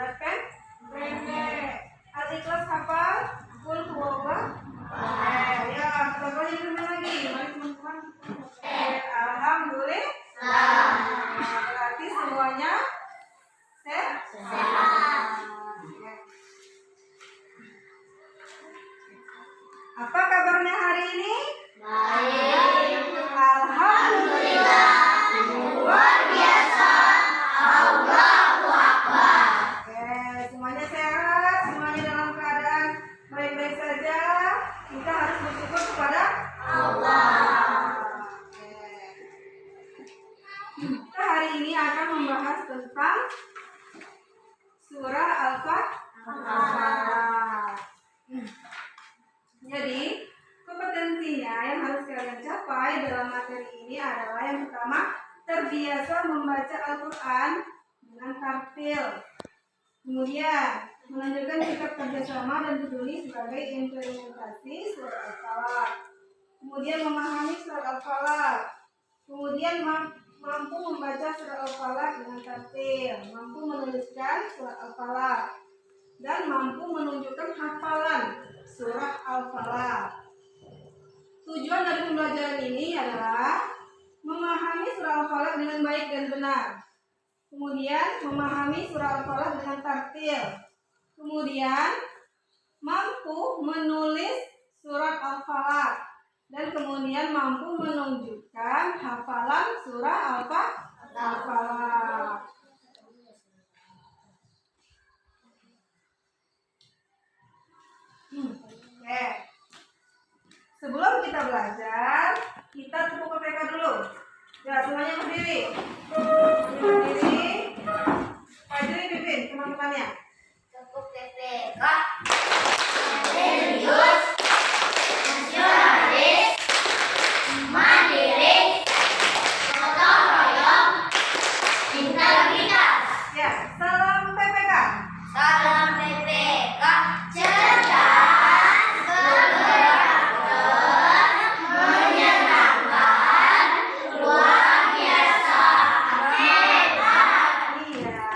berat kan? Pendek. Al-Ikhlas hafal? Qul huwallah? Ya, kalau ini lagi. Mari teman-teman. Alhamdulillah. Berarti semuanya sehat. Apa kabarnya hari ini? Baik. Alhamdulillah. Luar biasa. Allahu Akbar. Oke, semuanya sehat, semuanya dalam keadaan baik-baik saja. Kita harus bersyukur kepada Allah. Oke. Kita hari ini akan membahas tentang surah Al-Fatihah. Jadi, kompetensinya yang harus kalian capai dalam materi ini adalah yang pertama, terbiasa membaca Al-Quran dengan tartil. Kemudian, menunjukkan sikap kerjasama dan peduli sebagai implementasi surat Al-Falaq. Kemudian, memahami surat Al-Falaq. Kemudian, mampu membaca surat Al-Falaq dengan tartil. Mampu menuliskan surat Al-Falaq. Dan mampu menunjukkan hafalan surah Al-Falaq. Tujuan dari pembelajaran ini adalah memahami surah Al-Falaq dengan baik dan benar. Kemudian memahami surah Al-Falaq dengan tartil. Kemudian mampu menulis surat Al-Falaq. Dan kemudian mampu menunjukkan hafalan surah Al-Falaq. Oke. Sebelum kita belajar, kita tepuk PPK dulu. Ya, semuanya berdiri. Berdiri. Fajri pimpin teman-temannya. Tepuk PPK. Serius. Nasionalis. Mandiri. Gotong royong. Integritas. Ya, salam PPK. Salam PPK. Cerdas, berkarakter, menyenangkan, luar biasa, hebat. Iya.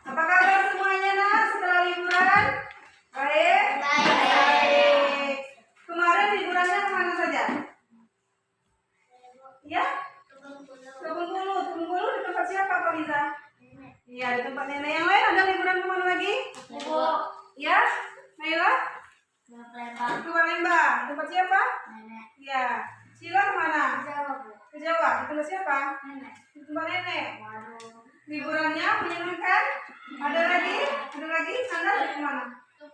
Apa kabar semuanya nak setelah liburan? Baik. Baik. Kemarin liburannya kemana saja? Ya? Ke Bengkulu. Ke Bengkulu di tempat siapa Pak Liza? Iya, di tempat nenek. Yang lain ada liburan kemana lagi? Ya? Naila? Ke Palembang. Tempat siapa? Iya. Sila kemana? Ke Jawa. Di tempat siapa? Di tempat nenek. Waduh. Liburannya menyenangkan? Ada lagi? Ada lagi? Anda ke mana? Ke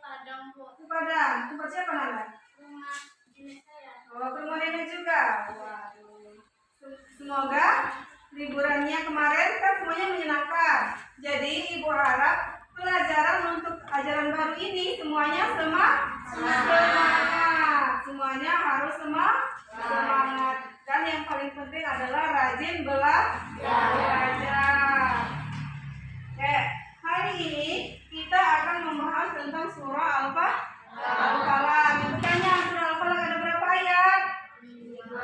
Padang. Tempat siapa Nanda? Oh, ke rumah nenek juga. Waduh. Semoga liburannya kemarin kan semuanya menyenangkan. Jadi Ibu harap pelajaran untuk ajaran baru ini semuanya semangat. Semuanya harus semangat. Dan yang paling penting adalah rajin belajar. Oke, hari ini kita akan membahas tentang surah Al-Falaq. Bertanya, surah Al-Falaq ada berapa ayat?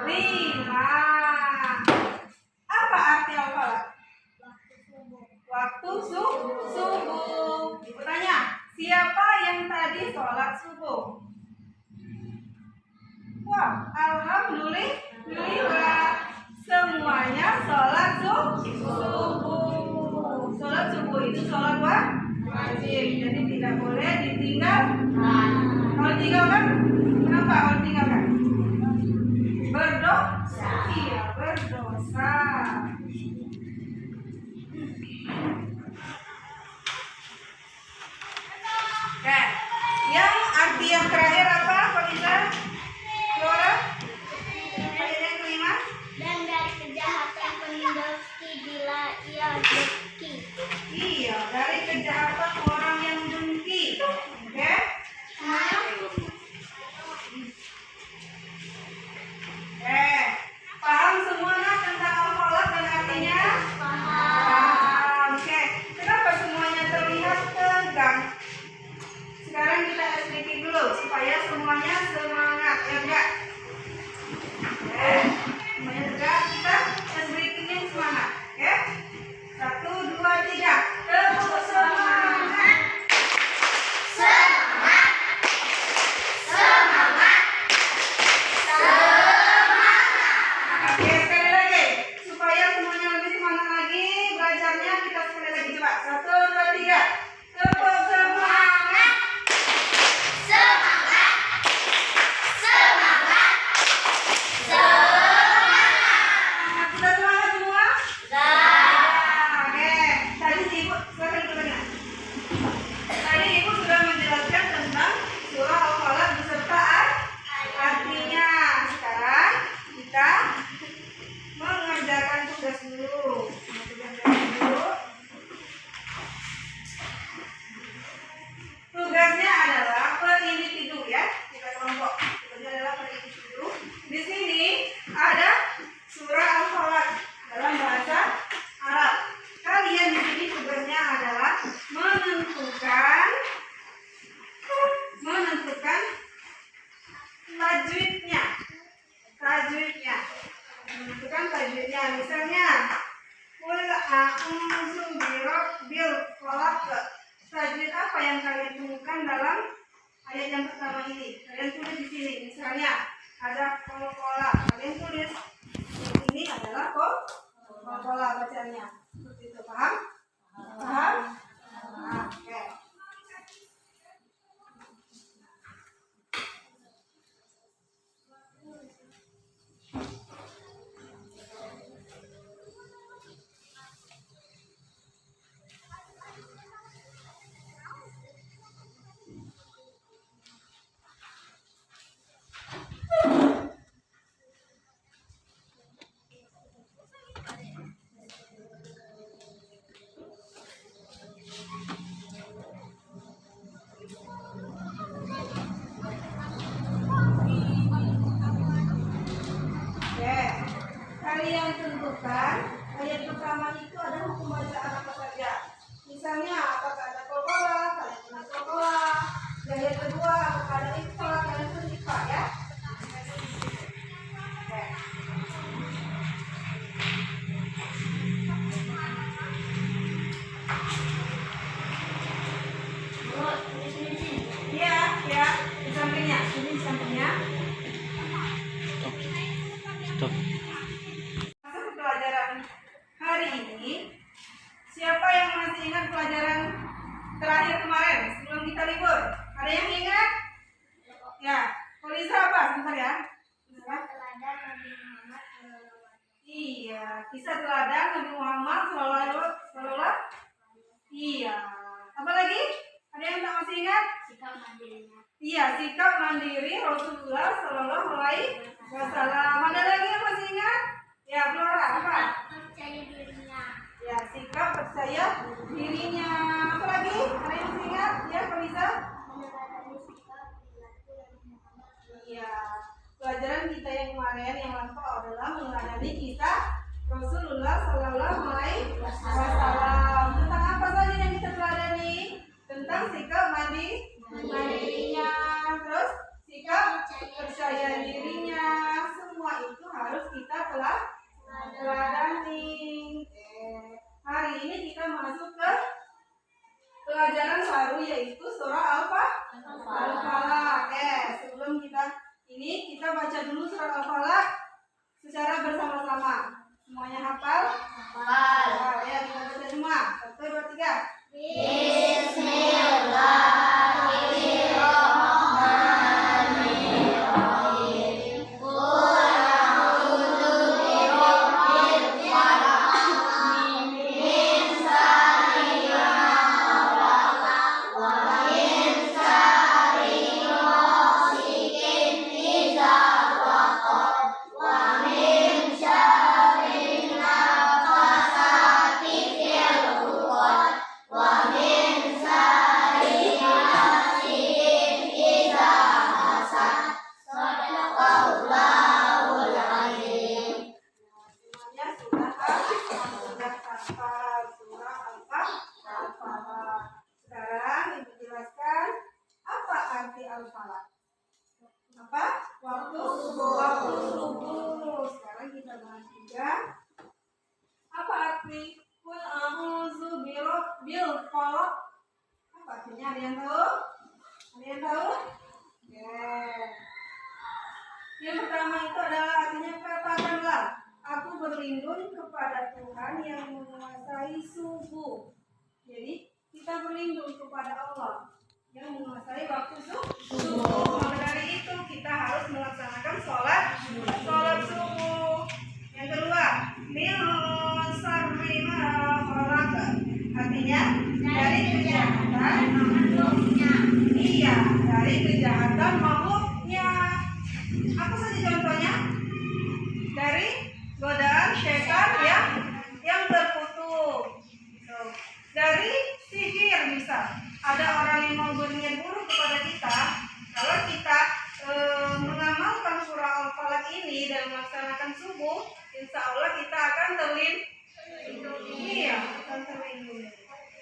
5. Apa arti Al-Falaq? Waktu subuh. Bertanya, siapa yang tadi sholat subuh? Wah, alhamdulillah. Semuanya sholat subuh. Sholat subuh itu sholat wajib. Jadi tidak boleh ditinggalkan. Kalau ditinggalkan, kenapa kalau ditinggalkan? Berdosa. Iya, berdosa. Oke, yang arti yang terakhir apa, Pak Lisa? Flora? Ayat yang kelima? Dan dari kejahatan pendengki bila ia dengki. Iya, dari kejahatan orang yang dengki. Oke? Semuanya? 1, 2, 3. Tepuk semangat. Semangat. Semangat. Semangat. Sudah semangat semua? Oke. Tadi Ibu, silakan bertanya. Tadi Ibu sudah menjelaskan tentang surah Al-Falaq beserta artinya. Sekarang kita mengerjakan tugas dulu. Tugasnya adalah per individu ya, kita kelompok. Tugasnya adalah per individu. Di sini ada surah Al-Falaq dalam bahasa Arab. Kalian di sini tugasnya adalah menentukan tajwidnya. Menentukan tajwidnya. Misalnya, qul a'udzu birabbil falaq. Tajwid apa yang kalian temukan dalam ayat yang pertama ini? Kalian tulis di sini. Misalnya ada qol-qola. Kalian tulis ini adalah qol-qola bacanya. Seperti itu, paham? Paham? Oke. Kalian tentukan ayat pertama itu ada hukum bacaan apa saja. Misalnya apakah ada qol-qola, kalian tulis qol-qola. Dan ayat kedua apakah ada ikhfa, kalian tulis ikhfa ya. Iya, ya, di sampingnya, ini di sampingnya. Stop. Masuk pelajaran hari ini. Siapa yang masih ingat pelajaran terakhir kemarin sebelum kita libur? Ada yang ingat? Ya, Polisa apa? Sebentar ya. Teladan Nabi Muhammad SAW. Iya, kisah teladan Nabi Muhammad sallallahu. Iya. Apa lagi? Ada yang tak masih ingat? Sikap mandirinya. Iya, sikap mandiri Rasulullah sallallahu alaihi wasallam. Ada lagi yang masih ingat? Ya, Flora, apa? Percaya dirinya. Ya, sikap percaya dirinya. Apa lagi? Ada yang masih ingat? Ya, Polisa? Meneladani sikap perilaku Nabi Muhammad SAW. Iya. Pelajaran kita yang kemarin yang lampau adalah meneladani kisah Rasulullah sallallahu alaihi wasallam. Tentang apa saja yang kita teladani? Tentang sikap mandirinya, terus sikap percaya dirinya. Semua itu harus kita teladani. Hari ini kita masuk ke pelajaran baru yaitu surah Al-Falaq. Sebelum kita baca dulu surah Al-Falaq secara bersama-sama. Semuanya hafal? Hafal. Ya, kita baca semua. 1, 2, 3. Yang pertama itu adalah artinya katakanlah, aku berlindung kepada Tuhan yang menguasai subuh. berlindung kepada Allah yang menguasai waktu subuh. Maka dari itu kita harus melaksanakan sholat subuh. Yang kedua, min syarri ma khalaq. Artinya dari kejahatan makhluknya. Iya, dari kejahatan makhluknya. Apa saja contohnya? Dari godaan syaitan yang terkutuk. Dari sihir bisa. Ada orang yang mau berniat buruk kepada kita. Kalau kita mengamalkan surah Al-Falaq ini dan melaksanakan subuh, insya Allah kita akan terlindungi. Iya, akan terlindungi.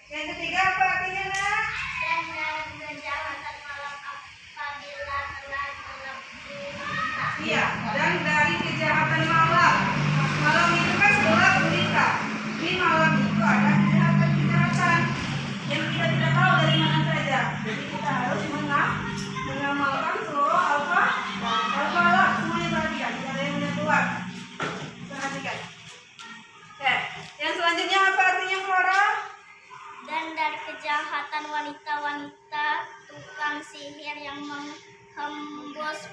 Yang ketiga apa artinya, Nak? Dan dari kejahatan malam apabila telah gelap. Iya, dan dari kejahatan malam. Malam itu kan gelap gulita. Di malam itu ada kejahatan yang kita tidak tahu dari mana saja. Jadi kita harus mengamalkan surah Al-Falaq. Semuanya perhatikan, tidak ada yang keluar. Perhatikan. Oke, yang selanjutnya apa artinya, Flora? Dan dari kejahatan wanita-wanita tukang sihir yang menghembus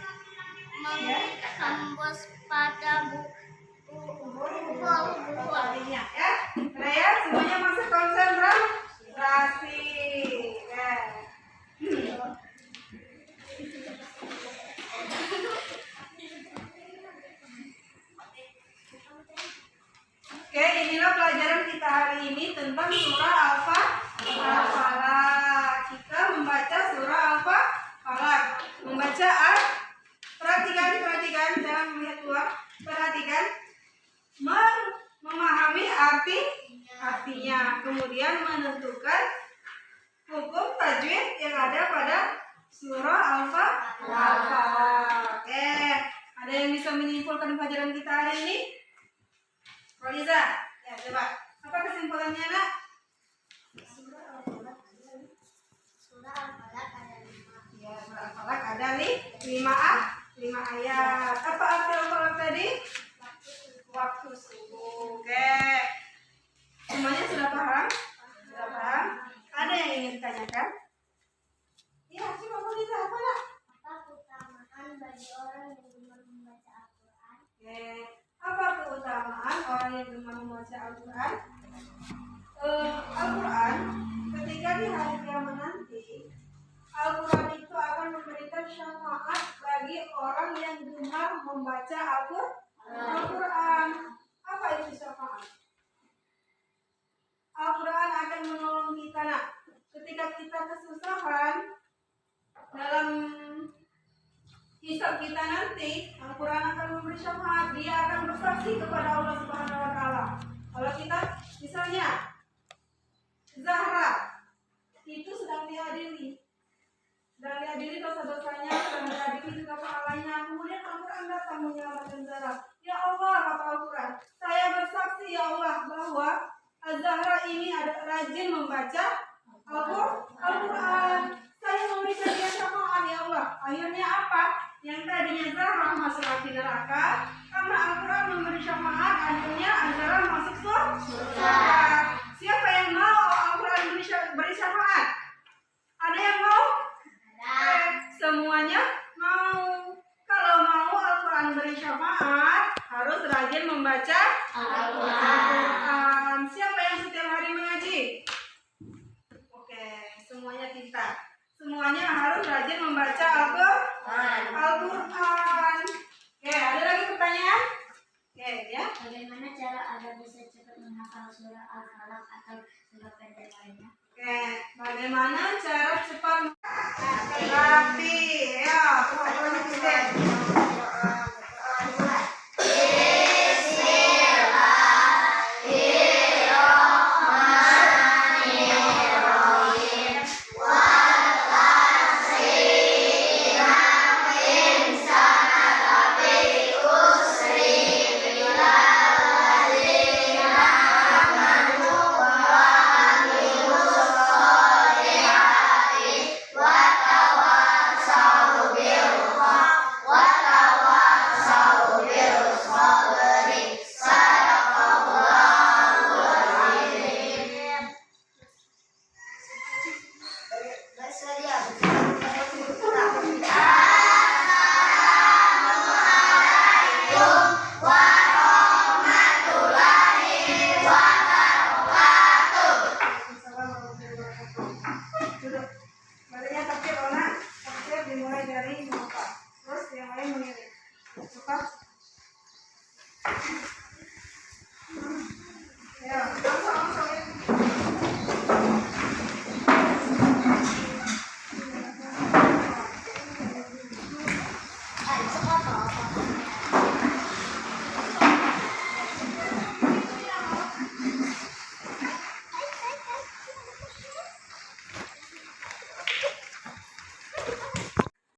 pada Artinya ya. Nah ya, semuanya masuk konsentrasi. Ya. Oke, inilah pelajaran kita hari ini tentang surah Al-Falaq. Kita membaca surah Al-Falaq. Membaca perhatikan, jangan melihat keluar. Perhatikan, memahami artinya, kemudian menentukan hukum tajwid yang ada pada surah Al-Falaq. Oke, ada yang bisa menyimpulkan pelajaran kita hari ini? Roliza, ya coba. Apa kesimpulannya, Nak? Surah Al-Falaq ada 5. Ya, surah Al-Falaq ada 5 ayat. Apa arti Al-Falaq tadi? Waktu subuh. Oke. Semuanya sudah paham? Sudah paham? Ada yang ingin ditanyakan? Ya, coba Roliza, apa, Nak? Apa keutamaan bagi orang yang gemar membaca Al-Quran? Oke. Apa keutamaan orang yang gemar membaca Al-Quran? Al-Quran ketika di hari kiamat nanti, Al-Quran itu akan memberikan syafaat bagi orang yang gemar membaca Al-Quran. Apa itu syafaat? Al-Quran akan menolong kita, Nak. Ketika kita kesusahan dalam hisab kita nanti, Al-Quran akan memberi syafaat. Dia akan bersaksi kepada Allah Subhanahu wa Ta'ala. Kalau kita misalnya Zahra itu sedang diadili dosa-dosanya, sedang diadili juga pahalanya. Kemudian Al-Quran datang menyelamatkan Zahra. Ya Allah, kata Al-Quran, saya bersaksi ya Allah bahwa Zahra ini ada rajin membaca Al-Quran. Saya memberikan dia syafaat ya Allah. Akhirnya apa? Yang tadinya Zahra masuk neraka, karena Al-Quran memberi syafaat, akhirnya Zahra masuk surga. Siapa yang mau Al-Quran beri syafaat? Ada yang mau? Semuanya mau. Kalau mau Al-Quran beri syafaat, harus rajin membaca Al-Quran. Siapa yang setiap hari mengaji? Oke, semuanya kita. Semuanya harus rajin membaca Al-Quran. Oke, ada lagi pertanyaan? Oke, ya. Bagaimana cara Anda bisa cepat menghafal surah Al-Falaq atau surah pendek lainnya? Oke, bagaimana cara cepat rapi? Ya, pokoknya kita. Wa Ya, langsung ya. Itu apa?